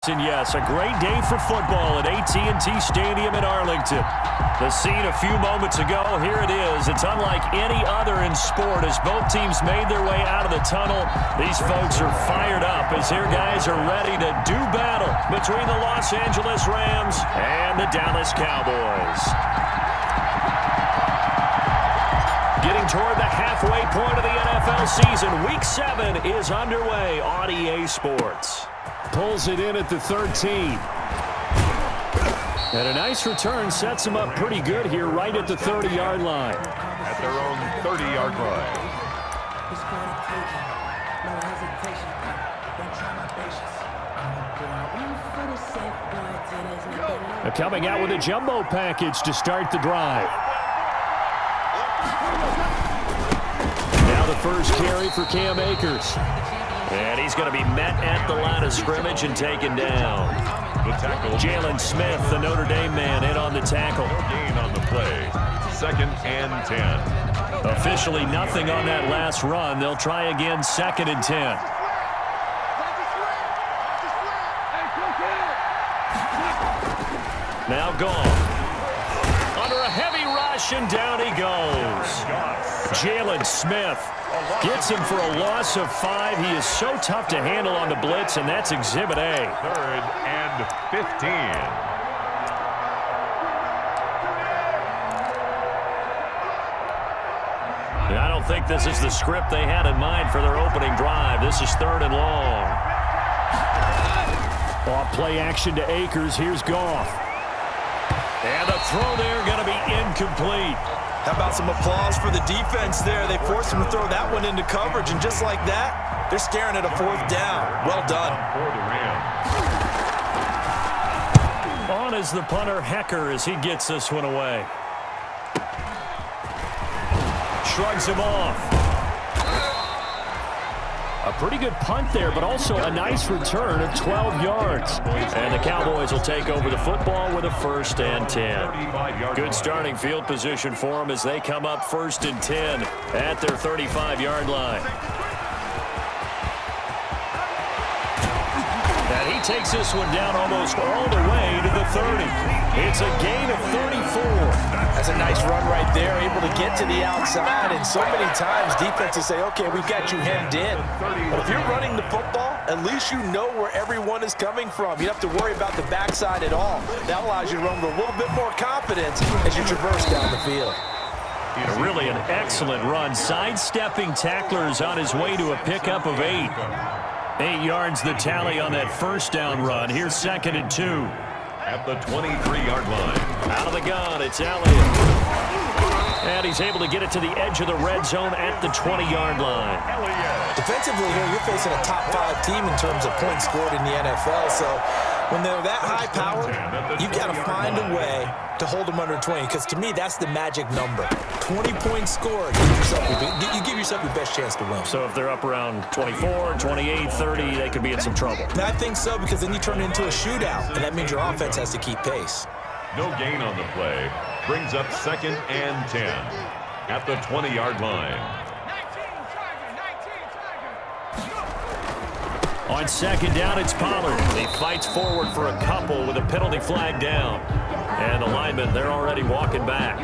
And yes, a great day for football at AT&T Stadium in Arlington. The scene a few moments ago, here it is. It's unlike any other in sport as both teams made their way out of the tunnel. These folks are fired up as their guys are ready to do battle between the Los Angeles Rams and the Dallas Cowboys. Getting toward the halfway point of the NFL season, Week 7 is underway on EA Sports. Pulls it in at the 13. And a nice return sets them up pretty good here right at the 30-yard line. At their own 30-yard line. They're coming out with a jumbo package to start the drive. Now the first carry for Cam Akers. And he's going to be met at the line of scrimmage and taken down. The tackle. Jalen Smith, the Notre Dame man, in on the tackle. No gain on the play. 2nd and 10. Officially nothing on that last run. They'll try again 2nd and 10. Now gone. Under a heavy rush, and down he goes. Jalen Smith gets him for a loss of 5. He is so tough to handle on the blitz, and that's Exhibit A. 3rd and 15. I don't think this is the script they had in mind for their opening drive. This is 3rd and long. Off play action to Akers. Here's Goff. And the throw there going to be incomplete. How about some applause for the defense there? They forced him to throw that one into coverage, and just like that, they're staring at a 4th down. Well done. On is the punter, Hecker, as he gets this one away. Shrugs him off. A pretty good punt there, but also a nice return of 12 yards. And the Cowboys will take over the football with a 1st and 10. Good starting field position for them as they come up 1st and 10 at their 35-yard line. And he takes this one down almost all the way to the 30. It's a gain of 34. That's a nice run right there, able to get to the outside, and so many times defenses say, okay, we've got you hemmed in. But if you're running the football, at least you know where everyone is coming from. You don't have to worry about the backside at all. That allows you to run with a little bit more confidence as you traverse down the field. Really an excellent run, sidestepping tacklers on his way to a pickup of 8. 8 yards the tally on that 1st down run. Here's 2nd and 2. At the 23-yard line. Out of the gun, it's Elliott. And he's able to get it to the edge of the red zone at the 20-yard line. Defensively here, you're facing a top 5 team in terms of points scored in the NFL. So when they're that high power, you've got to find a way to hold them under 20. Because to me, that's the magic number. 20 points scored. You give yourself your best chance to win. So if they're up around 24, 28, 30, they could be in some trouble. And I think so, because then you turn it into a shootout. And that means your offense has to keep pace. No gain on the play. Brings up 2nd and 10. At the 20-yard line. On 2nd down, it's Pollard. He fights forward for a couple with a penalty flag down. And the linemen, they're already walking back.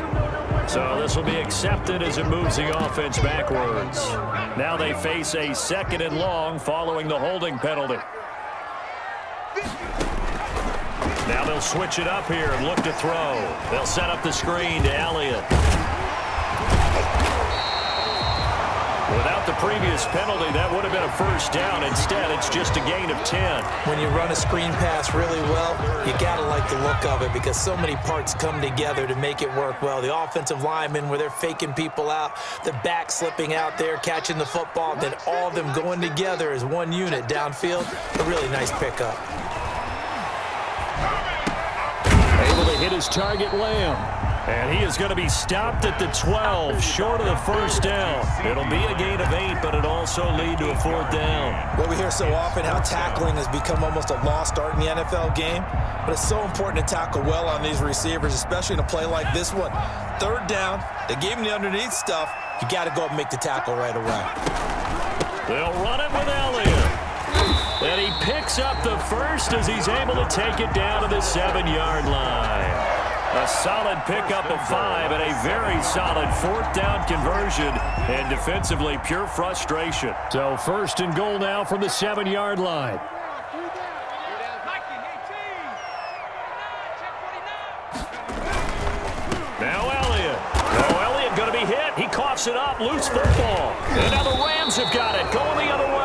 So this will be accepted as it moves the offense backwards. Now they face a 2nd and long following the holding penalty. Now they'll switch it up here and look to throw. They'll set up the screen to Elliott. Without the previous penalty, that would have been a 1st down. Instead, it's just a gain of 10. When you run a screen pass really well, you got to like the look of it because so many parts come together to make it work well. The offensive linemen, where they're faking people out, the back slipping out there, catching the football, then all of them going together as one unit downfield. A really nice pickup. Able to hit his target, Lamb. And he is going to be stopped at the 12, short of the 1st down. It'll be a gain of 8, but it'll also lead to a 4th down. Well, we hear so often how tackling has become almost a lost art in the NFL game, but it's so important to tackle well on these receivers, especially in a play like this one. 3rd down, they gave him the underneath stuff. You got to go up and make the tackle right away. They'll run it with Elliott. And he picks up the first as he's able to take it down to the 7-yard line. A solid pickup of 5 and a very solid 4th down conversion, and defensively pure frustration. So 1st and goal now from the 7-yard line. Now Elliott. Oh, Elliott going to be hit. He coughs it up. Loose football. And now the Rams have got it. Going the other way.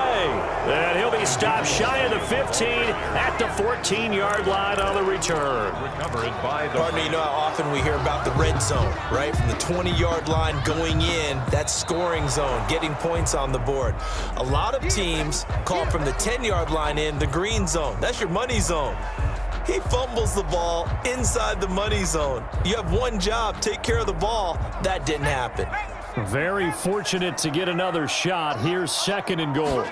And he'll be stopped shy of the 15 at the 14-yard line on the return. Pardon me, you know how often we hear about the red zone, right? From the 20-yard line going in, that's scoring zone, getting points on the board. A lot of teams call from the 10-yard line in the green zone. That's your money zone. He fumbles the ball inside the money zone. You have one job, take care of the ball. That didn't happen. Very fortunate to get another shot. Here's 2nd and goal.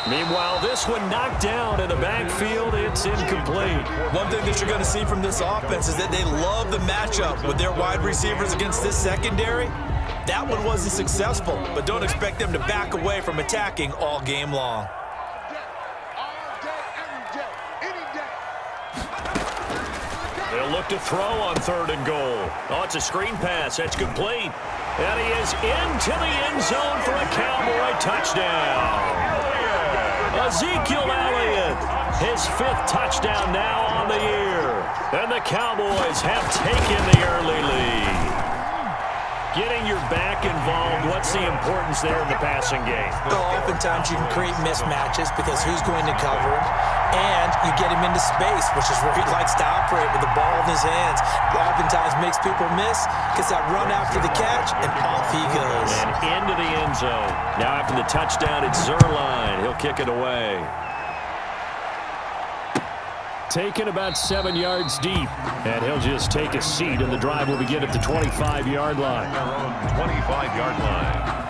Meanwhile, this one knocked down in the backfield. It's incomplete. One thing that you're going to see from this offense is that they love the matchup with their wide receivers against this secondary. That one wasn't successful, but don't expect them to back away from attacking all game long. They'll look to throw on 3rd and goal. Oh, it's a screen pass. That's complete. And he is into the end zone for a Cowboy touchdown. Ezekiel Elliott, his 5th touchdown now on the year. And the Cowboys have taken the early lead. Getting your back involved, what's the importance there in the passing game? Well, oftentimes you can create mismatches because who's going to cover him, and you get him into space, which is where he likes to operate with the ball in his hands. Oftentimes makes people miss, gets that run after the catch, and off he goes. And into the end zone. Now after the touchdown, it's Zerline. He'll kick it away. Taken about 7 yards deep, and he'll just take a seat, and the drive will begin at the 25-yard line. Their own 25-yard line.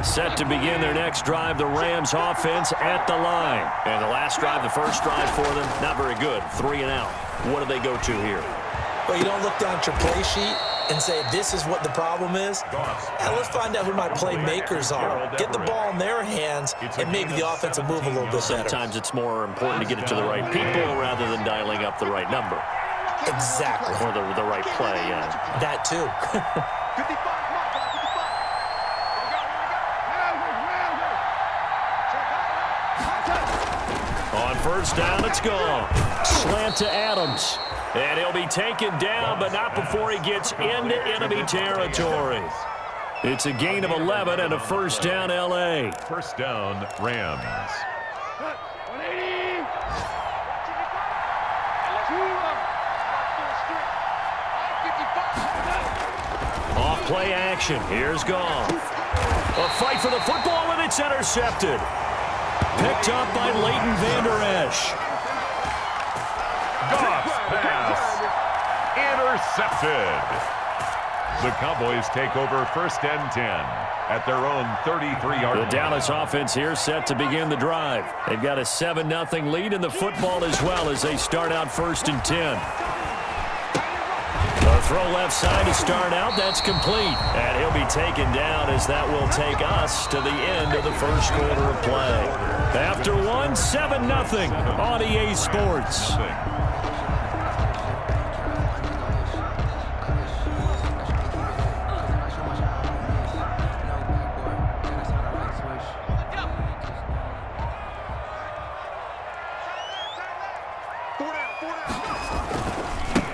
Set to begin their next drive, the Rams offense at the line. And the last drive, the first drive for them, not very good. 3 and out. What do they go to here? Well, you don't look down at your play sheet and say, this is what the problem is. And let's find out who my playmakers are. Get the ball in their hands, and maybe the offense will move a little bit better. Sometimes it's more important to get it to the right people rather than dialing up the right number. Exactly. Or the right play, yeah. That too. On 1st down, it's gone. Slant to Adams. And he'll be taken down, but not before he gets into enemy territory. It's a gain of 11 and a 1st down, L.A. 1st down, Rams. Off play action. Here's Goff. A fight for the football, and it's intercepted. Picked up by Leighton Vander Esch. Goff's pass intercepted. The Cowboys take over 1st and 10 at their own 33-yard line. The Dallas offense here set to begin the drive. They've got a 7-0 lead in the football as well as they start out 1st and 10. A throw left side to start out. That's complete. And he'll be taken down as that will take us to the end of the 1st quarter of play. After 7-0 on EA Sports.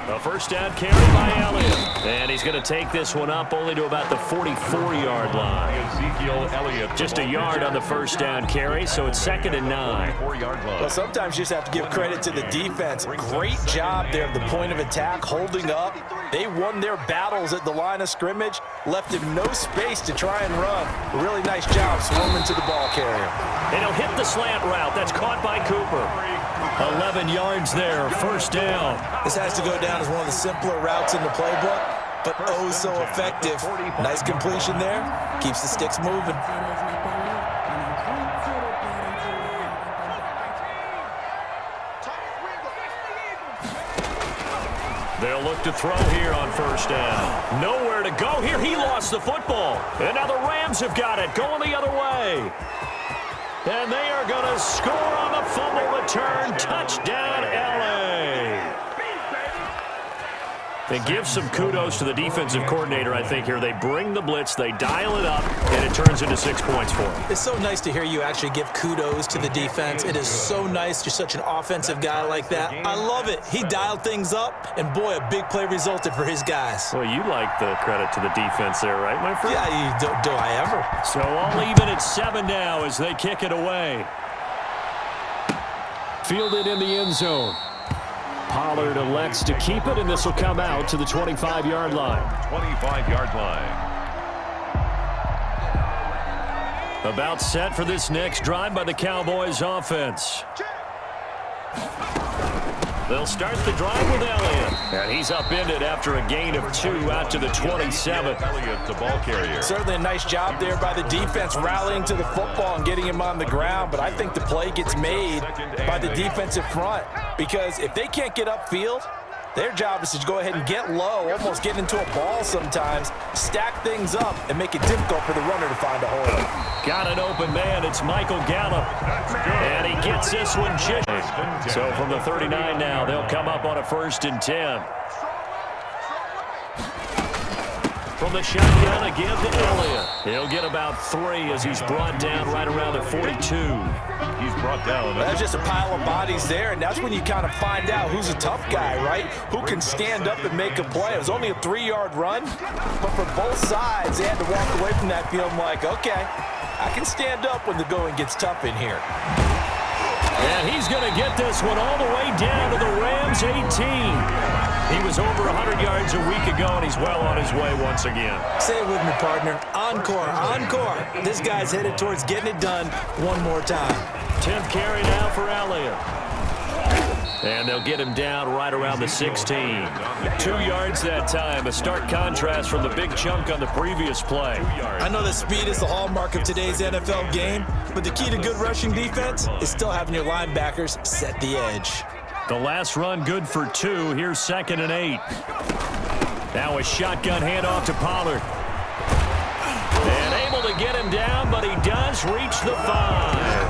A 1st down carry by Elliott. And he's going to take this one up only to about the 44-yard line. Ezekiel Elliott. Just a yard on the 1st down carry, so it's 2nd and 9. Well, sometimes you just have to give credit to the defense. Great job there at the point of attack, holding up. They won their battles at the line of scrimmage, left him no space to try and run. Really nice job swarming to the ball carrier. And he'll hit the slant route. That's caught by Cooper. 11 yards there, 1st down. This has to go down as one of the simpler routes in the playbook, but oh so effective. Nice completion there. Keeps the sticks moving. to throw here on first down. Nowhere to go here. He lost the football. And now the Rams have got it, going the other way. And they are going to score on the fumble return. Touchdown, L.A. They give some kudos to the defensive coordinator, I think, here. They bring the blitz, they dial it up, and it turns into 6 points for them. It's so nice to hear you actually give kudos to the defense. It is so nice. You're such an offensive guy like that. I love it. He dialed things up, and boy, a big play resulted for his guys. Well, you like the credit to the defense there, right, my friend? Yeah, do I ever? So all even at 7 now as they kick it away. Fielded in the end zone. Pollard elects to keep it, and this will come out to the 25-yard line. 25-yard line. About set for this next drive by the Cowboys offense. They'll start the drive with Elliott. And he's upended after a gain of 2 out to the 27. Elliott, the ball carrier. Certainly a nice job there by the defense rallying to the football and getting him on the ground. But I think the play gets made by the defensive front. Because if they can't get upfield, their job is to go ahead and get low, almost get into a ball sometimes, stack things up, and make it difficult for the runner to find a hole. Got an open man. It's Michael Gallup. And he gets this one just. So from the 39 now, they'll come up on a 1st and 10. From the shotgun again to Elliott. He'll get about 3 as he's brought down right around the 42. He's brought down. That's just a pile of bodies there, and that's when you kind of find out who's a tough guy, right? Who can stand up and make a play. It was only a 3-yard run, but for both sides, they had to walk away from that feeling like, okay, I can stand up when the going gets tough in here. And he's going to get this one all the way down to the Rams 18. He was over 100 yards a week ago, and he's well on his way once again. Say it with me, partner. Encore, encore. This guy's headed towards getting it done one more time. 10th carry now for Elliott. And they'll get him down right around the 16. 2 yards that time. A stark contrast from the big chunk on the previous play. I know that speed is the hallmark of today's NFL game, but the key to good rushing defense is still having your linebackers set the edge. The last run good for 2. Here's 2nd and 8. Now a shotgun handoff to Pollard. And able to get him down, but he does reach the 5.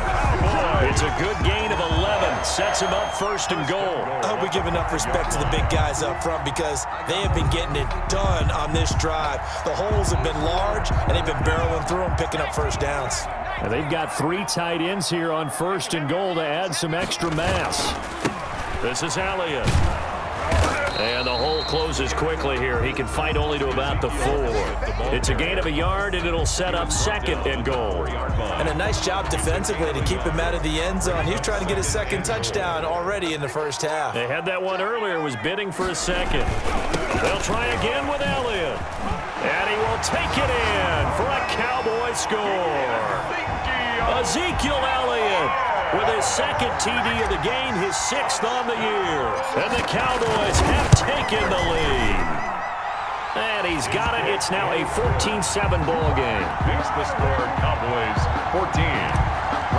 It's a good gain of 11. Sets him up 1st and goal. I hope we give enough respect to the big guys up front because they have been getting it done on this drive. The holes have been large, and they've been barreling through them, picking up 1st downs. And they've got 3 tight ends here on 1st and goal to add some extra mass. This is Elliott. And the hole closes quickly here. He can fight only to about the 4. It's a gain of a yard, and it'll set up 2nd and goal. And a nice job defensively to keep him out of the end zone. He's trying to get his 2nd touchdown already in the 1st half. They had that one earlier, was bidding for a 2nd. They'll try again with Elliott. And he will take it in for a Cowboy score. Ezekiel Elliott with his 2nd TD of the game, his 6th on the year. And the Cowboys have taken the lead. And he's got it. It's now a 14-7 ball game. Makes the score Cowboys 14,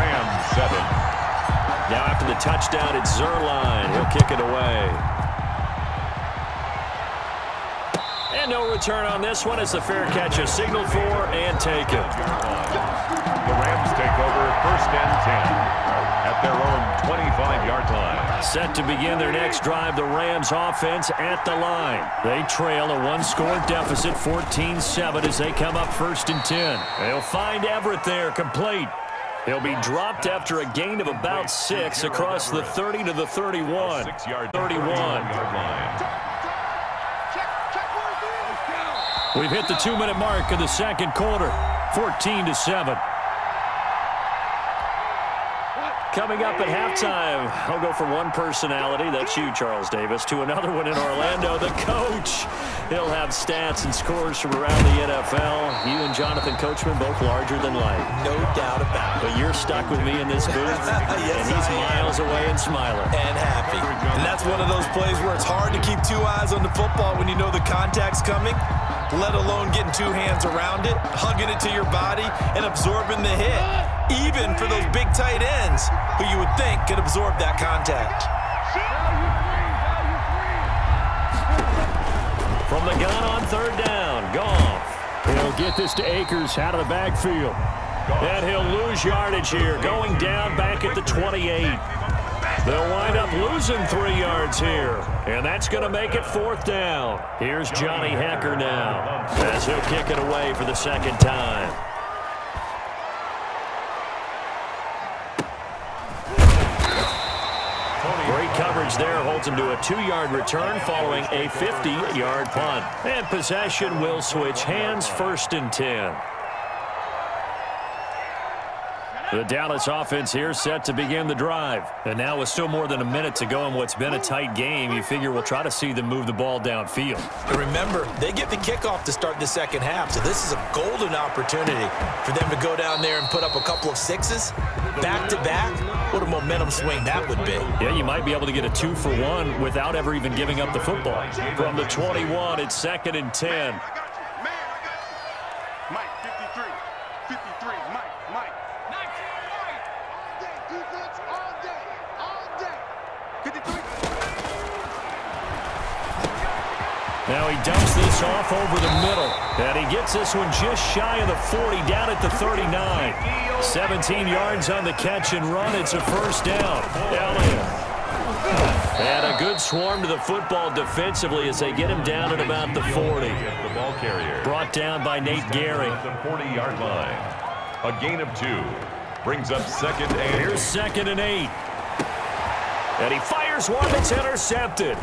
Rams 7. Now after the touchdown, it's Zerline. He'll kick it away. And no return on this one as the fair catch is signaled for and taken. The Rams take over 1st and 10. At their own 25-yard line. Set to begin their next drive, the Rams offense at the line. They trail a 1-score deficit, 14-7 as they come up 1st and 10. They'll find Everett there, complete. He'll be dropped after a gain of about 6 across the 30 to the 31. 31. We've hit the 2-minute mark of the 2nd quarter, 14-7. Coming up at halftime, I'll go from one personality, that's you, Charles Davis, to another one in Orlando, the coach. He'll have stats and scores from around the NFL. You and Jonathan Coachman, both larger than life. No doubt about it. But you're stuck with me in this booth, Yes, and he's miles away and smiling. And happy. And that's one of those plays where it's hard to keep 2 eyes on the football when you know the contact's coming, let alone getting 2 hands around it, hugging it to your body, and absorbing the hit. Even for those big tight ends who you would think could absorb that contact. From the gun on third down, Goff. He'll get this to Akers out of the backfield. And he'll lose yardage here, going down back at the 28. They'll wind up losing 3 yards here, and that's going to make it 4th down. Here's Johnny Hecker now, as he'll kick it away for the second time. Great coverage there, holds him to a 2-yard return following a 50-yard punt. And possession will switch hands, 1st and 10. The Dallas offense here set to begin the drive. And now with still more than a minute to go in what's been a tight game, you figure we'll try to see them move the ball downfield. And remember, they get the kickoff to start the second half, so this is a golden opportunity for them to go down there and put up a couple of 6s back-to-back. What a momentum swing that would be. Yeah, you might be able to get a 2-for-1 without ever even giving up the football. From the 21, it's 2nd and 10. Now he dumps this off over the middle. And he gets this one just shy of the 40, down at the 39. 17 yards on the catch and run. It's a 1st down. Elliott. And a good swarm to the football defensively as they get him down at about the 40. The ball carrier. Brought down by Nate Gary. The 40-yard line. A gain of 2. Brings up 2nd and 8. Here's 2nd and 8. And he fires one that's intercepted.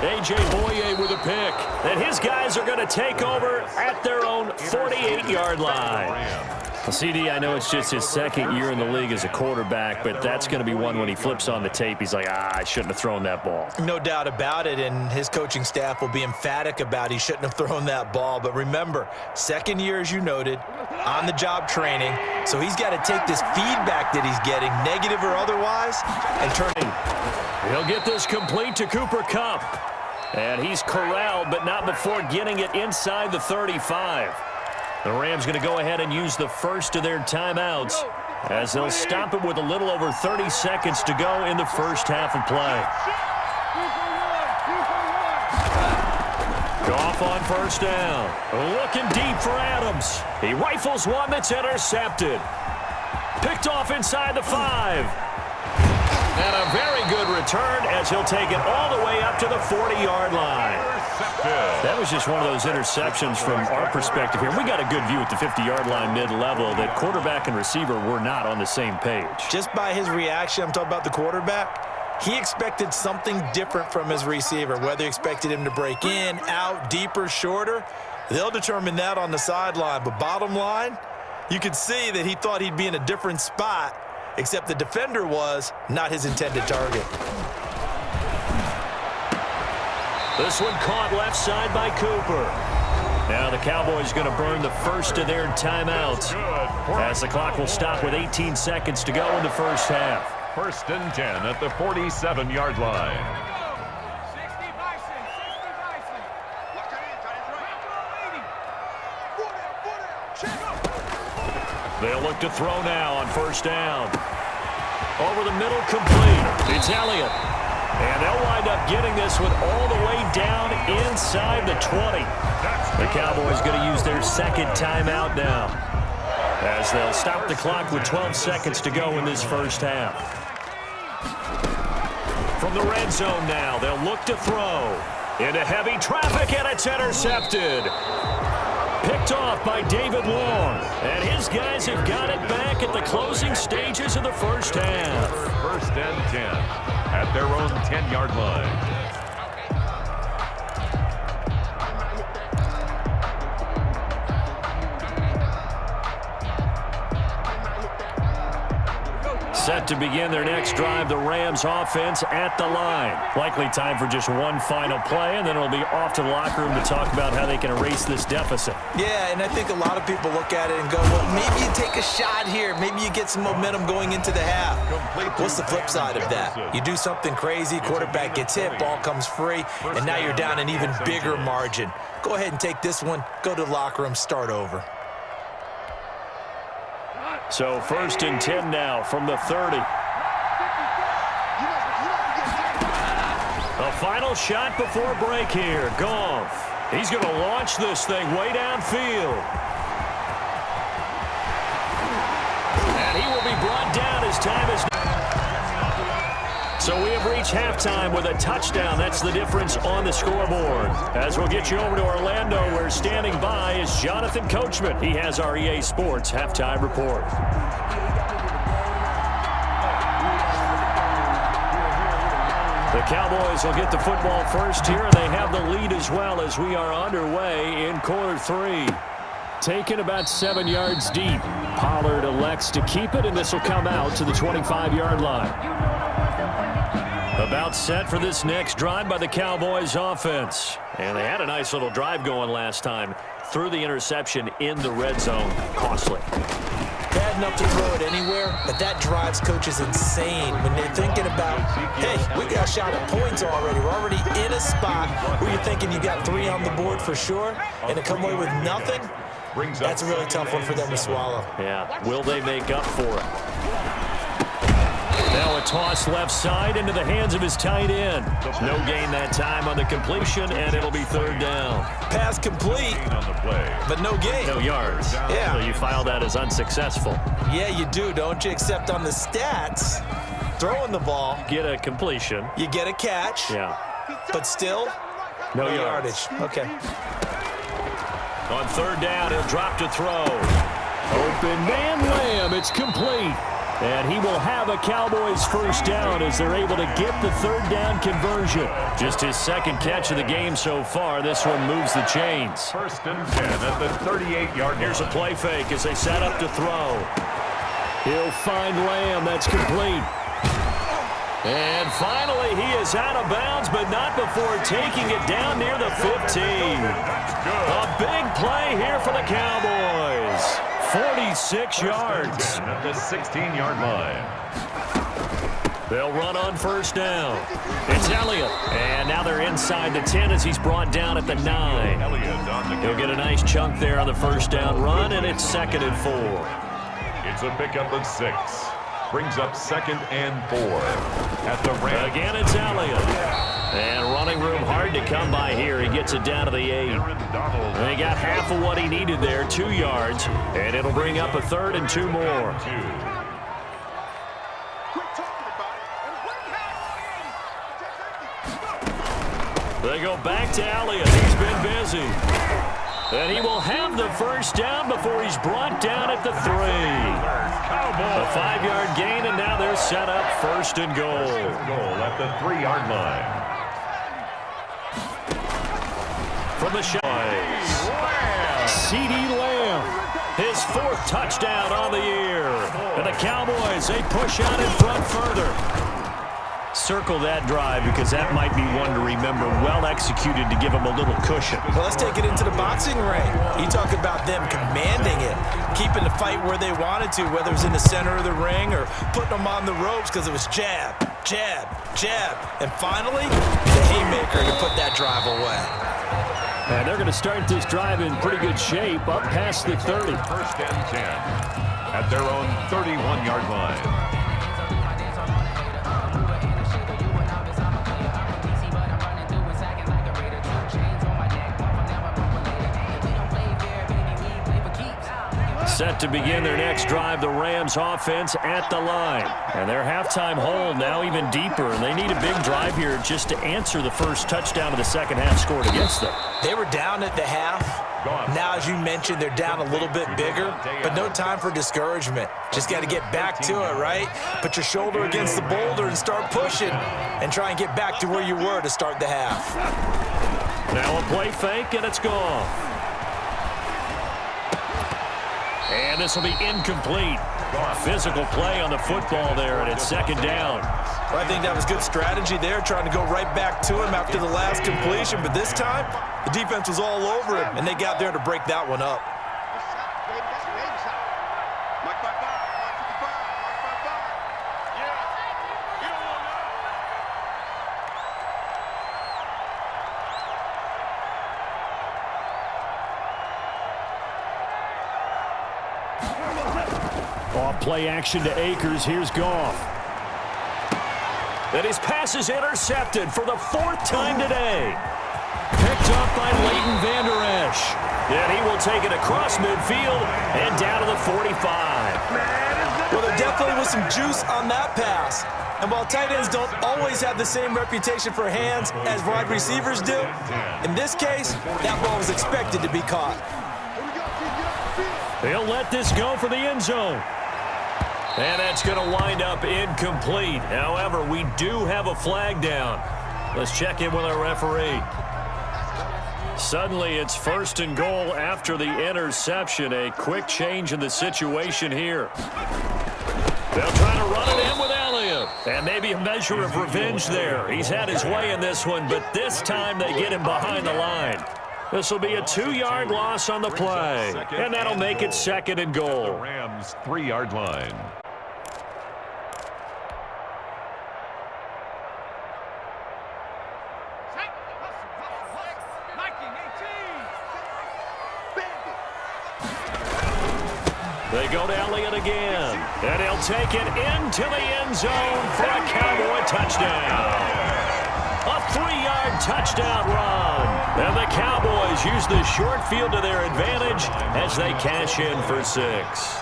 A.J. Boye with a pick. And his guys are going to take over at their own 48-yard line. Well, CD, I know it's just his 2nd year in the league as a quarterback, but that's going to be one when he flips on the tape, he's like, I shouldn't have thrown that ball. No doubt about it, and his coaching staff will be emphatic about he shouldn't have thrown that ball. But remember, 2nd year, as you noted, on-the-job training, so he's got to take this feedback that he's getting, negative or otherwise, and turn it. He'll get this complete to Cooper Kupp. And he's corralled, but not before getting it inside the 35. The Rams going to go ahead and use the first of their timeouts as they'll stop it with a little over 30 seconds to go in the first half of play. Goff on 1st down. Looking deep for Adams. He rifles one that's intercepted. Picked off inside the 5. And a very good return as he'll take it all the way up to the 40-yard line. That was just one of those interceptions from our perspective here. We got a good view at the 50-yard line mid-level that quarterback and receiver were not on the same page. Just by his reaction, I'm talking about the quarterback, he expected something different from his receiver. Whether he expected him to break in, out, deeper, shorter, they'll determine that on the sideline. But bottom line, you could see that he thought he'd be in a different spot, except the defender was not his intended target. This one caught left side by Cooper. Now the Cowboys going to burn the first of their timeouts as the clock will stop with 18 seconds to go in the first half. 1st and 10 at the 47-yard line. They'll look to throw now on 1st down. Over the middle, complete. It's Elliott. And they'll wind up getting this one all the way down inside the 20. The Cowboys going to use their 2nd timeout now as they'll stop the clock with 12 seconds to go in this first half. From the red zone now, they'll look to throw. Into heavy traffic, and it's intercepted. Picked off by David Long. And his guys have got it back at the closing stages of the first half. 1st and 10 at their own 10-yard line. Set to begin their next drive, the Rams offense at the line. Likely time for just one final play, and then it'll be off to the locker room to talk about how they can erase this deficit. Yeah, and I think a lot of people look at it and go, well, maybe you take a shot here. Maybe you get some momentum going into the half. What's the flip side of that? You do something crazy, quarterback gets hit, ball comes free, and now you're down an even bigger margin. Go ahead and take this one, go to the locker room, start over. So 1st and 10 now from the 30. A final shot before break here. Goff. He's going to launch this thing way downfield. And he will be brought down as time is. So we have reached halftime with a touchdown. That's the difference on the scoreboard. As we'll get you over to Orlando, where standing by is Jonathan Coachman. He has our EA Sports halftime report. The Cowboys will get the football first here, and they have the lead as well as we are underway in quarter 3. Taken about 7 yards deep. Pollard elects to keep it, and this will come out to the 25-yard line. About set for this next drive by the Cowboys offense. And they had a nice little drive going last time. Threw the interception in the red zone. Costly. Bad enough to throw it anywhere, but that drives coaches insane when they're thinking about, hey, we got a shot at points already. We're already in a spot where you're thinking you got 3 on the board for sure, and to come away with nothing, that's a really tough one for them to swallow. Yeah, will they make up for it? Now a toss left side into the hands of his tight end. No gain that time on the completion, and it'll be 3rd down. Pass complete, but no gain. No yards. Yeah. So you file that as unsuccessful. Yeah, you do, don't you? Except on the stats, throwing the ball. Get a completion. You get a catch. Yeah. But still, no yardage. Okay. On 3rd down, he'll drop to throw. Open man Lamb. It's complete. And he will have a Cowboys first down as they're able to get the 3rd down conversion. Just his 2nd catch of the game so far. This one moves the chains. 1st and 10 at the 38-yard line. Here's a play fake as they set up to throw. He'll find Lamb. That's complete. And finally, he is out of bounds, but not before taking it down near the 15. A big play here for the Cowboys. 46 yards. At the 16-yard line. They'll run on 1st down. It's Elliott. And now they're inside the 10 as he's brought down at the 9. He'll get a nice chunk there on the 1st down run, and it's 2nd and 4. It's a pickup of 6. Brings up 2nd and 4. At the Rams. Again, it's Elliott. And running room hard to come by here. He gets it down to the 8. And he got half of what he needed there, 2 yards. And it'll bring up a 3rd and 2 more. They go back to Elliott. He's been busy. And he will have the first down before he's brought down at the 3. A 5-yard gain, and now they're set up 1st and goal. Goal at the 3-yard line. From the shot, CeeDee Lamb, his 4th touchdown on the year. And the Cowboys, they push out in front further. Circle that drive because that might be one to remember. Well executed to give them a little cushion. Well, let's take it into the boxing ring. You talk about them commanding it, keeping the fight where they wanted to, whether it was in the center of the ring or putting them on the ropes because it was jab, jab, jab. And finally, the haymaker to put that drive away. And they're going to start this drive in pretty good shape up past the 30. 1st and 10 at their own 31-yard line. Set to begin their next drive, the Rams offense at the line. And their halftime hole now even deeper, and they need a big drive here just to answer the first touchdown of the 2nd half scored against them. They were down at the half. Now, as you mentioned, they're down a little bit bigger, but no time for discouragement. Just got to get back to it, right? Put your shoulder against the boulder and start pushing and try and get back to where you were to start the half. Now a play fake, and it's gone. And this will be incomplete. Physical play on the football there, and it's 2nd down. Well, I think that was good strategy there, trying to go right back to him after the last completion. But this time, the defense was all over him, and they got there to break that one up. Off play action to Akers. Here's Goff. And his pass is intercepted for the 4th time today. Picked up by Leighton Vander Esch. And he will take it across midfield and down to the 45. Well, there definitely was some juice on that pass. And while tight ends don't always have the same reputation for hands as wide receivers do, in this case, that ball was expected to be caught. He'll let this go for the end zone. And that's going to wind up incomplete. However, we do have a flag down. Let's check in with our referee. Suddenly, it's 1st and goal after the interception. A quick change in the situation here. They'll try to run it in with Elliott. And maybe a measure of revenge there. He's had his way in this one, but this time they get him behind the line. This will be a 2-yard loss on the play. And that'll make it 2nd and goal. Rams 3-yard line. They go to Elliott again, and he'll take it into the end zone for a Cowboy touchdown. A 3-yard touchdown run. And the Cowboys use the short field to their advantage as they cash in for 6.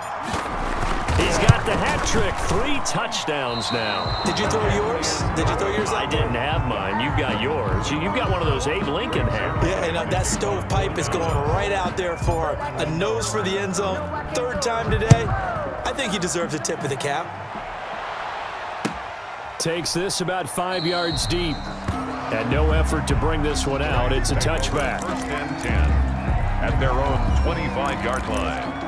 He's got the hat trick, 3 touchdowns now. Did you throw yours? Did you throw yours out? I didn't have mine. You've got yours. You've got one of those Abe Lincoln hats. Yeah, and that stovepipe is going right out there for a nose for the end zone. 3rd time today. I think he deserves a tip of the cap. Takes this about 5 yards deep. And no effort to bring this one out. It's a touchback. 1st and 10 at their own 25-yard line.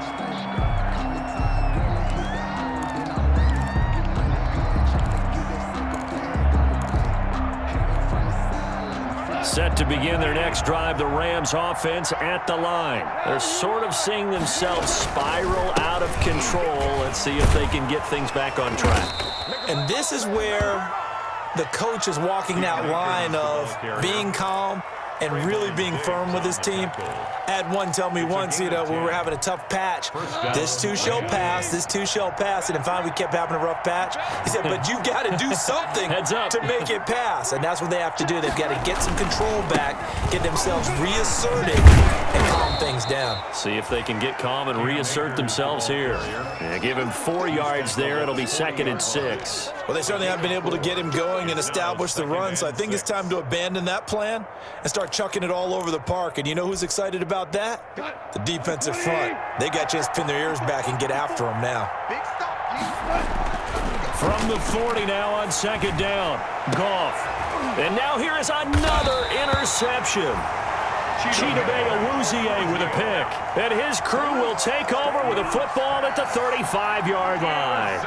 Set to begin their next drive, the Rams offense at the line. They're sort of seeing themselves spiral out of control. Let's see if they can get things back on track. And this is where the coach is walking that line of being calm and really being firm with his team. Had one tell me once, when we were having a tough patch, this too shall pass, this too shall pass. And finally we kept having a rough patch. He said, but you've got to do something to make it pass. And that's what they have to do. They've got to get some control back, get themselves reasserted, and calm things down. See if they can get calm and reassert themselves here. And give him 4 yards there. It'll be 2nd and 6. Well, they certainly haven't been able to get him going and establish the run, so I think it's time to abandon that plan and start chucking it all over the park. And you know who's excited about that? The defensive front. They got a chance to pin their ears back and get after him now. From the 40 now on 2nd down. Goff. And now here is another interception. Chidobe Awuzie with a pick. And his crew will take over with a football at the 35-yard line.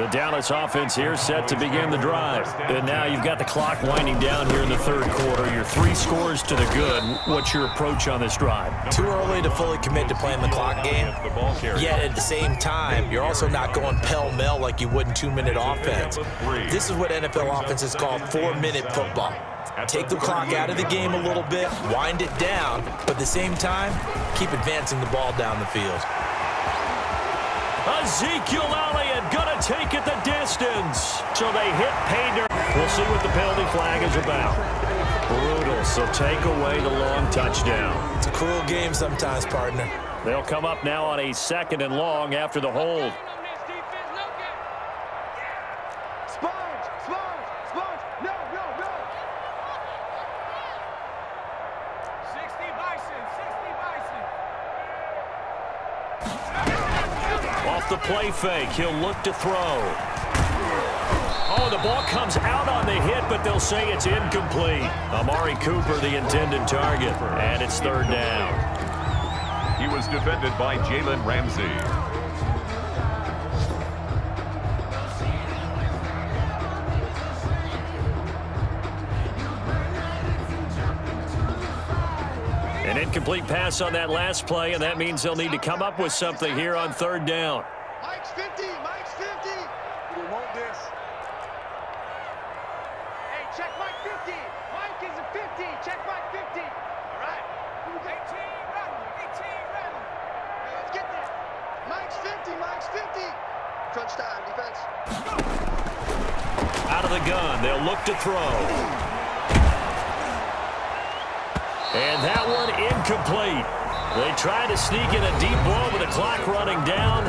The Dallas offense here set to begin the drive. And now you've got the clock winding down here in the 3rd quarter. You're 3 scores to the good. What's your approach on this drive? Too early to fully commit to playing the clock game. Yet at the same time, you're also not going pell-mell like you would in 2-minute offense. This is what NFL offenses call 4-minute football. Take the clock out of the game a little bit, wind it down, but at the same time, keep advancing the ball down the field. Ezekiel Elliott gonna take it the distance. So they hit Payner. We'll see what the penalty flag is about. Brutal, so take away the long touchdown. It's a cruel game sometimes, partner. They'll come up now on a 2nd and long after the hold. The play fake. He'll look to throw. Oh, the ball comes out on the hit, but they'll say it's incomplete. Amari Cooper, the intended target, and it's 3rd down. He was defended by Jalen Ramsey. An incomplete pass on that last play, and that means they'll need to come up with something here on 3rd down. Mike's 50. Mike's 50. We want this. Hey, check Mike 50. Mike is a 50. Check Mike 50. All right. 18 running. 18 running. Hey, let's get there. Mike's 50. Mike's 50. Crunch time, defense. Out of the gun. They'll look to throw. And that one incomplete. They tried to sneak in a deep ball with the clock running down,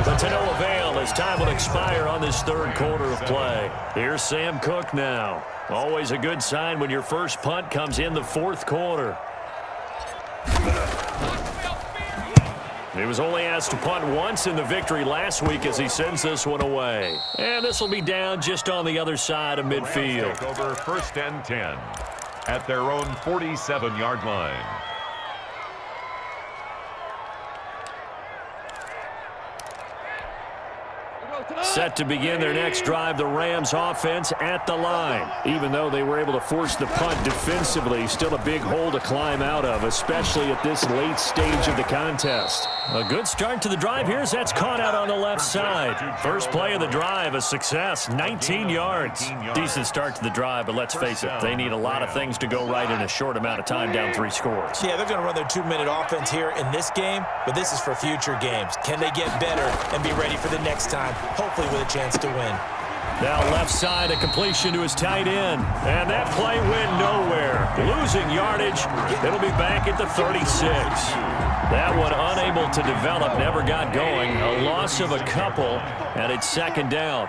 but to no avail as time will expire on this third quarter of play. Here's Sam Cook now. Always a good sign when your first punt comes in the fourth quarter. He was only asked to punt once in the victory last week as he sends this one away. And this will be down just on the other side of midfield. Take over 1st and 10 at their own 47-yard line. Set to begin their next drive, the Rams offense at the line. Even though they were able to force the punt defensively, still a big hole to climb out of, especially at this late stage of the contest. A good start to the drive here as that's caught out on the left side. First play of the drive, a success, 19 yards. Decent start to the drive, but let's face it, they need a lot of things to go right in a short amount of time, down 3 scores. Yeah, they're going to run their 2-minute offense here in this game, but this is for future games. Can they get better and be ready for the next time? Hopefully with a chance to win. Now left side, a completion to his tight end. And that play went nowhere. Losing yardage. It'll be back at the 36. That one unable to develop, never got going. A loss of a couple, and it's second down.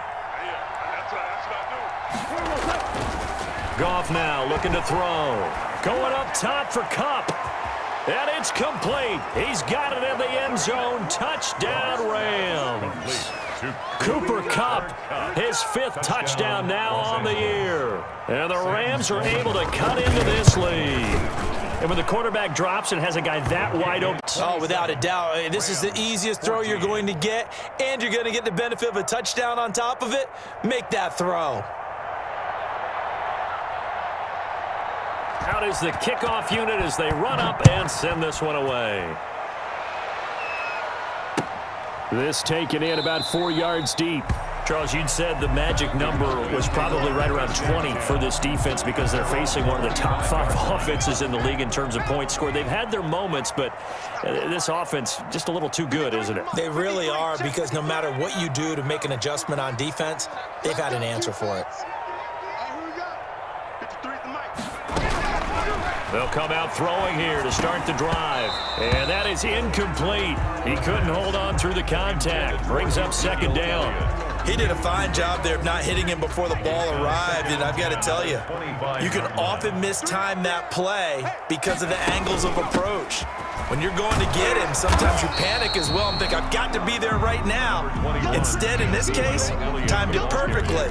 Goff now looking to throw. Going up top for Kupp. And it's complete. He's got it in the end zone. Touchdown, Rams. Cooper Kupp, his 5th touchdown now on the year. And the Rams are able to cut into this lead. And when the quarterback drops and has a guy that wide open. Oh, without a doubt. This is the easiest throw you're going to get, and you're going to get the benefit of a touchdown on top of it. Make that throw. Out is the kickoff unit as they run up and send this one away. This taken in about 4 yards deep. Charles, you'd said the magic number was probably right around 20 for this defense because they're facing one of the top 5 offenses in the league in terms of points scored. They've had their moments, but this offense just a little too good, isn't it? They really are, because no matter what you do to make an adjustment on defense, they've had an answer for it. They'll come out throwing here to start the drive. And that is incomplete. He couldn't hold on through the contact. Brings up second down. He did a fine job there of not hitting him before the ball arrived, and I've got to tell you, you can often mistime that play because of the angles of approach. When you're going to get him, sometimes you panic as well and think, I've got to be there right now. Instead, in this case, timed it perfectly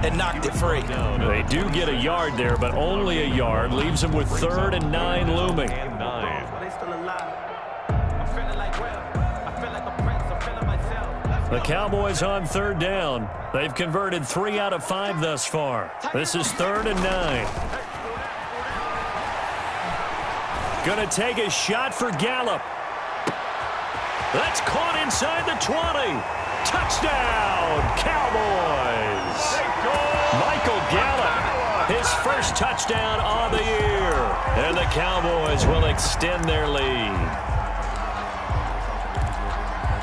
and knocked it free. They do get a yard there, but only a yard. Leaves them with 3rd and 9 looming. The Cowboys on 3rd down. They've converted 3 out of 5 thus far. This is 3rd and 9. Gonna take a shot for Gallup. That's caught inside the 20. Touchdown, Cowboys. Michael Gallup, his first touchdown on the year. And the Cowboys will extend their lead.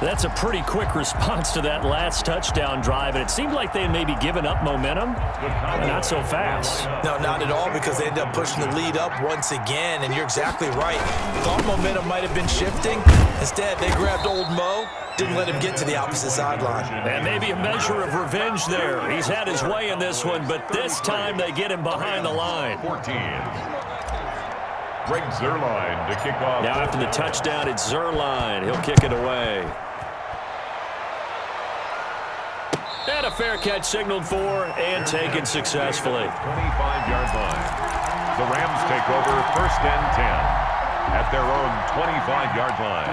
That's a pretty quick response to that last touchdown drive, and it seemed like they had maybe given up momentum, but not so fast. No, not at all, because they ended up pushing the lead up once again, and you're exactly right. Thought momentum might have been shifting. Instead, they grabbed old Mo, didn't let him get to the opposite sideline. And maybe a measure of revenge there. He's had his way in this one, but this time they get him behind the line. 14. Greg Zuerlein to kick off. Now after the touchdown, it's Zuerlein. He'll kick it away. And a fair catch signaled for and taken successfully. 25-yard line. The Rams take over 1st and 10 at their own 25-yard line.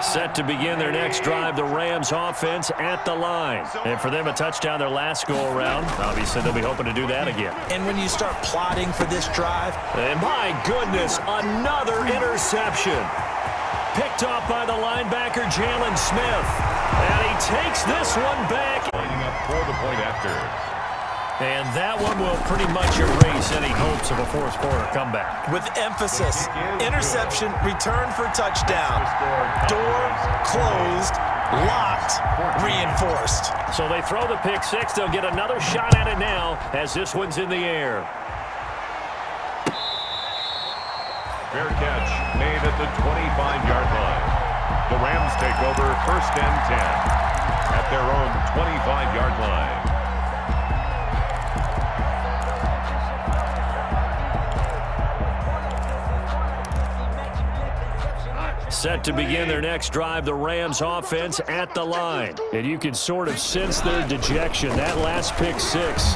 Set to begin their next drive, the Rams offense at the line. And for them, a touchdown their last go-around. Obviously, they'll be hoping to do that again. And when you start plotting for this drive. And my goodness, another interception. Picked off by the linebacker, Jalen Smith. And he takes this one back. Lining up for the point after. And that one will pretty much erase any hopes of a fourth quarter comeback. With emphasis, interception, return for touchdown. Door closed, locked, reinforced. So they throw the pick six. They'll get another shot at it now as this one's in the air. Fair catch made at the 25-yard line. The Rams take over 1st and 10 at their own 25-yard line. Set to begin their next drive, the Rams offense at the line. And you can sort of sense their dejection. That last pick six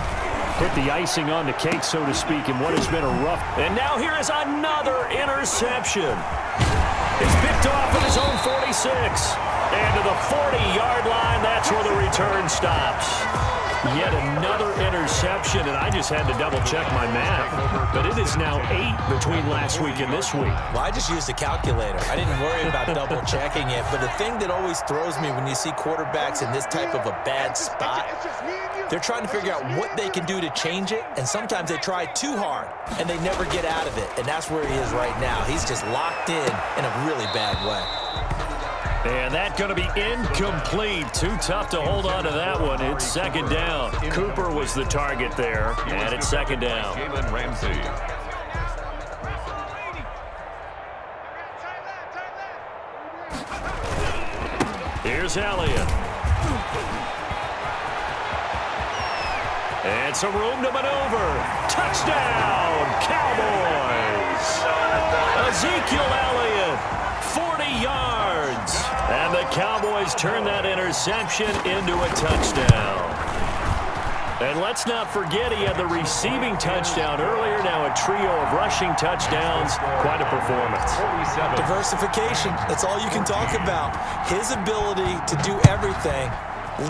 hit the icing on the cake, so to speak, in what has been a rough. And now here is another interception. It's picked off at his own 46. And to the 40-yard line, that's where the return stops. Yet another interception, and I just had to double-check my math. But it is now 8 between last week and this week. Well, I just used a calculator. I didn't worry about double-checking it. But the thing that always throws me when you see quarterbacks in this type of a bad spot, they're trying to figure out what they can do to change it, and sometimes they try too hard, and they never get out of it. And that's where he is right now. He's just locked in a really bad way. And that's going to be incomplete. Too tough to hold on to that one. It's second down. Cooper was the target there, and it's second down. Jalen Ramsey. Here's Elliott. And some room to maneuver. Touchdown, Cowboys. Ezekiel Elliott, 40 yards. And the Cowboys turn that interception into a touchdown. And let's not forget he had the receiving touchdown earlier. Now a trio of rushing touchdowns. Quite a performance. Diversification, that's all you can talk about. His ability to do everything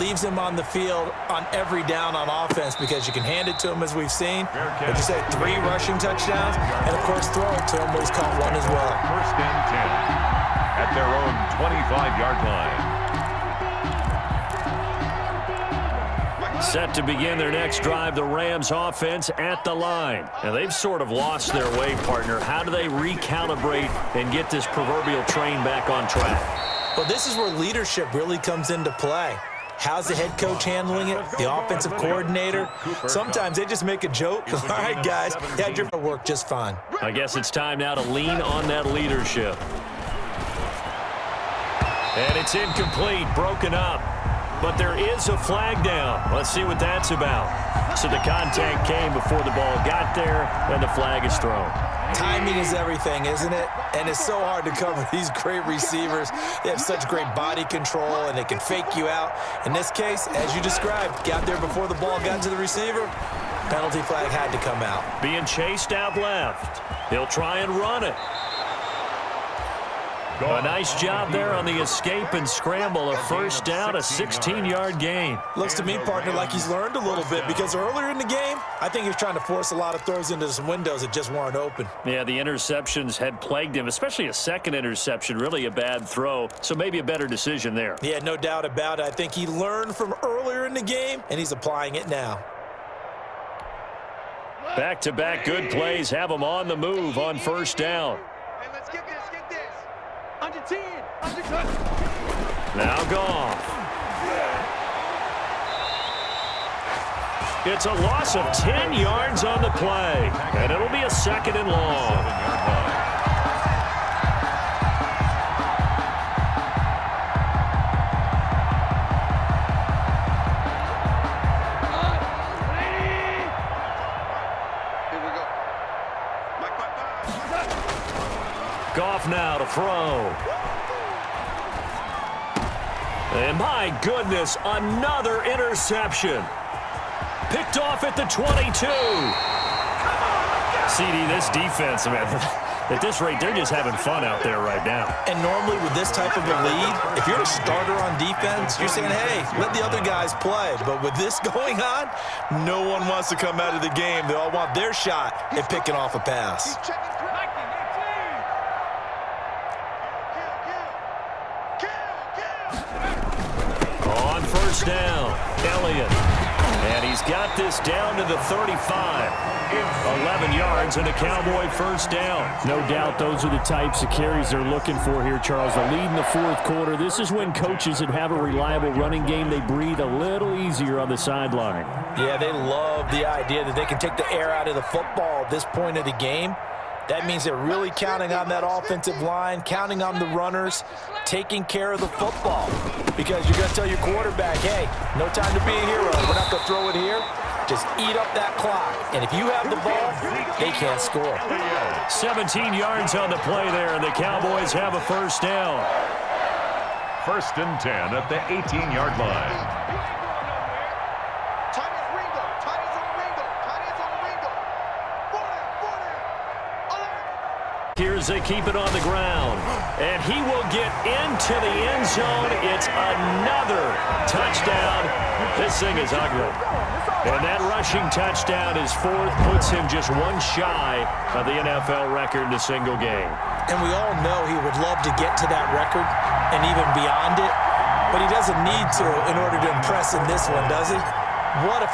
leaves him on the field on every down on offense because you can hand it to him, as we've seen. Like you said, 3 rushing touchdowns, and, of course, throw it to him when he's caught one as well. 1st and 10 at their own 25-yard line. Set to begin their next drive, the Rams offense at the line. And they've sort of lost their way, partner. How do they recalibrate and get this proverbial train back on track? Well, this is where leadership really comes into play. How's the head coach handling it? The offensive coordinator? Sometimes they just make a joke. All right, guys, that your work just fine. I guess it's time now to lean on that leadership. And it's incomplete, broken up. But there is a flag down. Let's see what that's about. So the contact came before the ball got there, and the flag is thrown. Timing is everything, isn't it? And it's so hard to cover these great receivers. They have such great body control, and they can fake you out. In this case, as you described, got there before the ball got to the receiver. Penalty flag had to come out. Being chased out left. He'll try and run it. A nice job there on the escape and scramble. A first down, a 16-yard gain. Looks to me, partner, like he's learned a little bit because earlier in the game, I think he was trying to force a lot of throws into some windows that just weren't open. Yeah, the interceptions had plagued him, especially a second interception, really a bad throw. So maybe a better decision there. Yeah, no doubt about it. I think he learned from earlier in the game, and he's applying it now. Back-to-back good plays have him on the move on first down. Hey, let's get this, get this. Under 10, under 10. Now Goff. It's a loss of 10 yards on the play, and it'll be a second and long. Goff now to throw. And my goodness, another interception. Picked off at the 22. CD, this defense, man, at this rate, they're just having fun out there right now. And normally with this type of a lead, if you're a starter on defense, you're saying, hey, let the other guys play. But with this going on, no one wants to come out of the game. They all want their shot at picking off a pass. On first down, Elliott. And he's got this down to the 35. 11 yards and a Cowboy first down. No doubt those are the types of carries they're looking for here, Charles. The lead in the fourth quarter. This is when coaches that have a reliable running game, they breathe a little easier on the sideline. Yeah, they love the idea that they can take the air out of the football at this point of the game. That means they're really counting on that offensive line, counting on the runners, taking care of the football. Because you're going to tell your quarterback, hey, no time to be a hero. We're not going to throw it here. Just eat up that clock. And if you have the ball, they can't score. 17 yards on the play there, and the Cowboys have a first down. 1st and 10 at the 18-yard line. Here's they keep it on the ground, and he will get into the end zone. It's another touchdown. This thing is ugly. And that rushing touchdown is 4th, puts him just one shy of the NFL record in a single game. And we all know he would love to get to that record and even beyond it, but he doesn't need to in order to impress in this one, does he? What a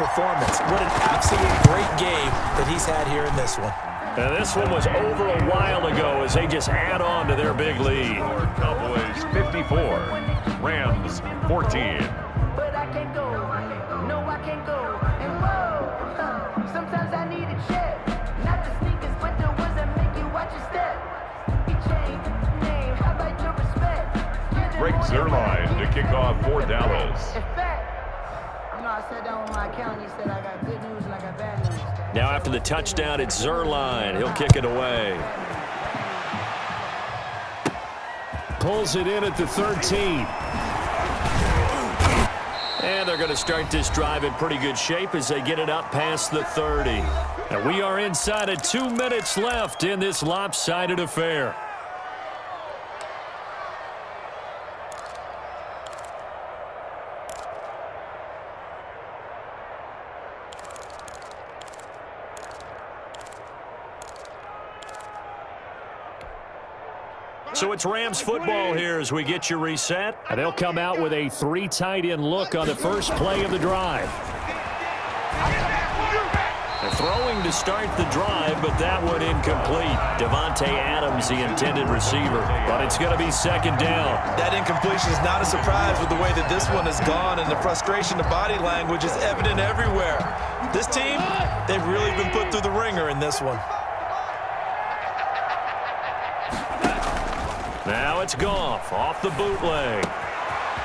performance. What an absolute great game that he's had here in this one. And this one was over a while ago as they just add on to their big lead. Cowboys 54, Rams 14. But I can't go. No, I can't go. And whoa, sometimes I need a check. Not the sneakers, but the ones that make you watch your step. You changed name. How about your respect? Greg Zerline to kick off for Dallas. In fact, you know, I sat down with my accountant. He said I got good news and I got bad news. Now after the touchdown, it's Zerline. He'll kick it away. Pulls it in at the 13. And they're going to start this drive in pretty good shape as they get it up past the 30. And we are inside of 2 minutes left in this lopsided affair. So it's Rams football here as we get you reset. And they'll come out with a 3 tight end look on the first play of the drive. They're throwing to start the drive, but that one incomplete. Devontae Adams, the intended receiver. But it's going to be 2nd down. That incompletion is not a surprise with the way that this one has gone, and the frustration of body language is evident everywhere. This team, they've really been put through the ringer in this one. Now it's Goff off the bootleg.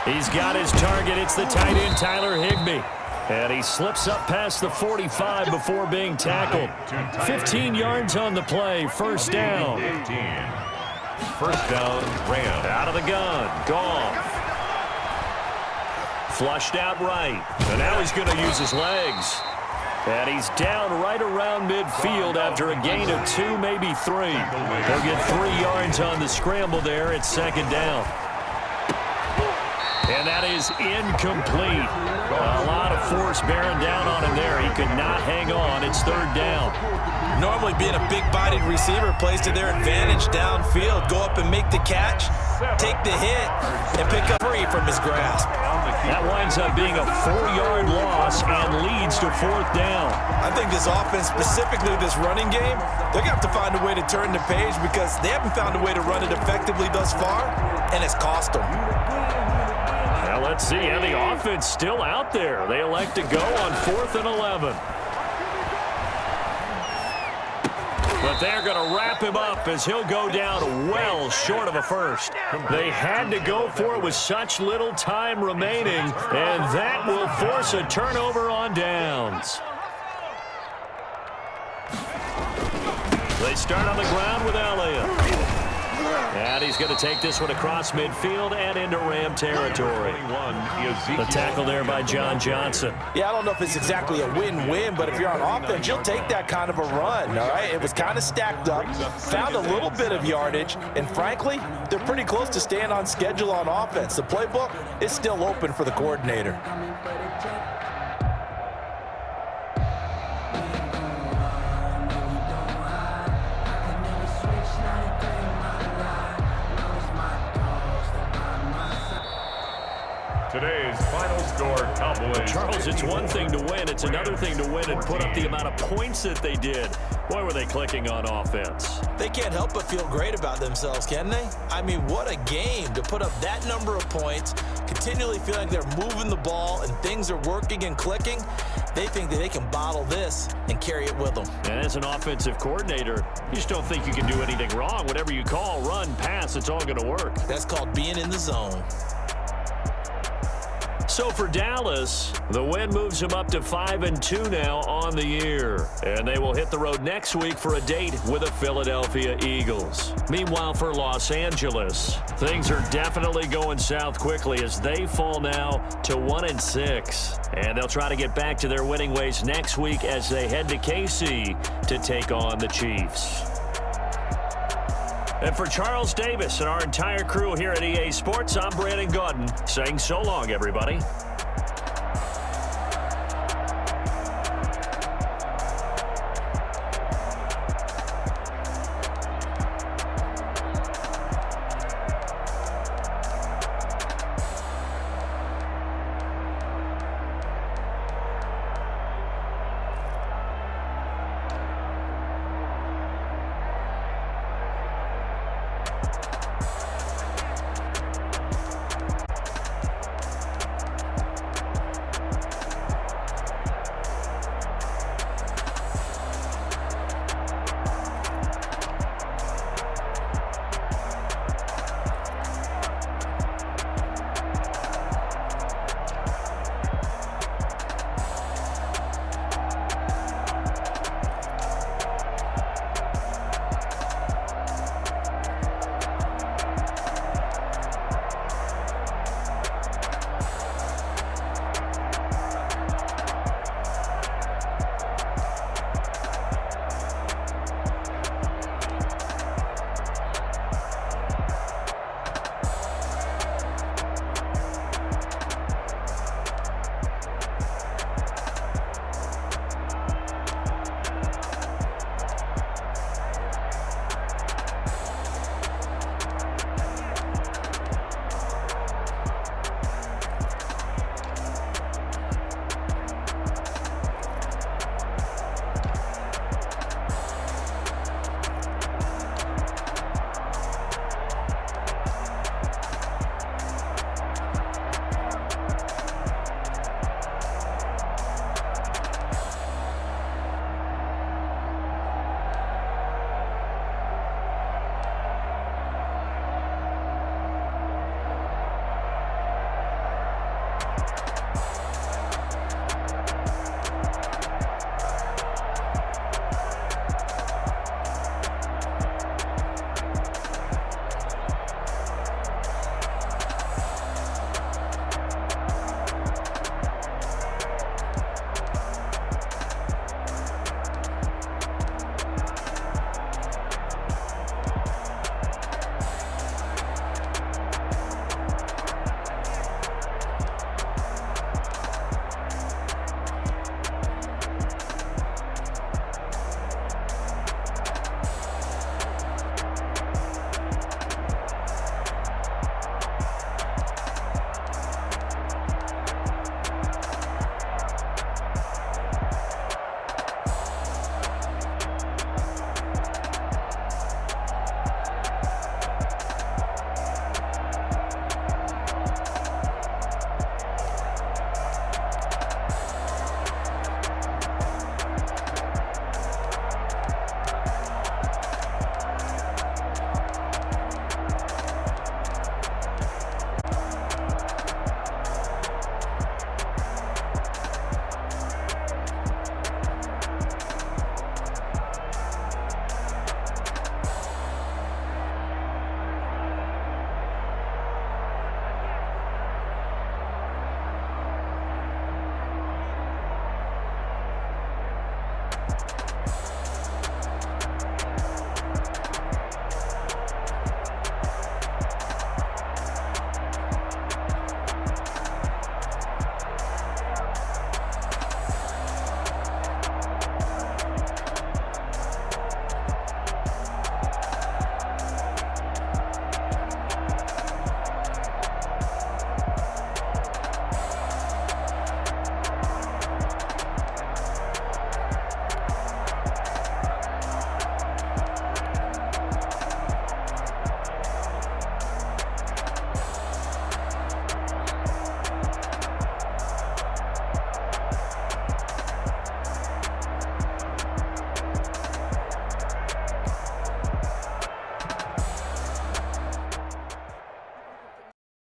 He's got his target. It's the tight end, Tyler Higbee. And he slips up past the 45 before being tackled. 15 yards on the play. 1st down. 1st down, Rams. Out of the gun. Goff. Flushed out right. And now he's going to use his legs. And he's down right around midfield after a gain of 2, maybe 3. He'll get 3 yards on the scramble there. It's 2nd down. And that is incomplete. A lot of force bearing down on him there. He could not hang on. It's 3rd down. Normally being a big-bodied receiver plays to their advantage downfield. Go up and make the catch, take the hit, and pick up free from his grasp. That winds up being a 4-yard loss and leads to 4th down. I think this offense, specifically this running game, they're going to have to find a way to turn the page because they haven't found a way to run it effectively thus far, and it's cost them. Well, let's see. And the offense still out there. They elect to go on 4th and 11. But they're going to wrap him up as he'll go down well short of a first. They had to go for it with such little time remaining, and that will force a turnover on downs. They start on the ground with Elliott. And he's going to take this one across midfield and into Ram territory. The tackle there by John Johnson. Yeah, I don't know if it's exactly a win-win, but if you're on offense, you'll take that kind of a run, all right? It was kind of stacked up, found a little bit of yardage, and frankly, they're pretty close to staying on schedule on offense. The playbook is still open for the coordinator. Today's final score, Cowboys boys. Charles, it's one thing to win. It's another thing to win and put up the amount of points that they did. Boy, were they clicking on offense. They can't help but feel great about themselves, can they? I mean, what a game to put up that number of points, continually feeling like they're moving the ball and things are working and clicking. They think that they can bottle this and carry it with them. And as an offensive coordinator, you just don't think you can do anything wrong. Whatever you call, run, pass, it's all going to work. That's called being in the zone. So for Dallas, the win moves them up to 5-2 now on the year. And they will hit the road next week for a date with the Philadelphia Eagles. Meanwhile, for Los Angeles, things are definitely going south quickly as they fall now to 1-6. And they'll try to get back to their winning ways next week as they head to KC to take on the Chiefs. And for Charles Davis and our entire crew here at EA Sports, I'm Brandon Gaudin saying so long, everybody.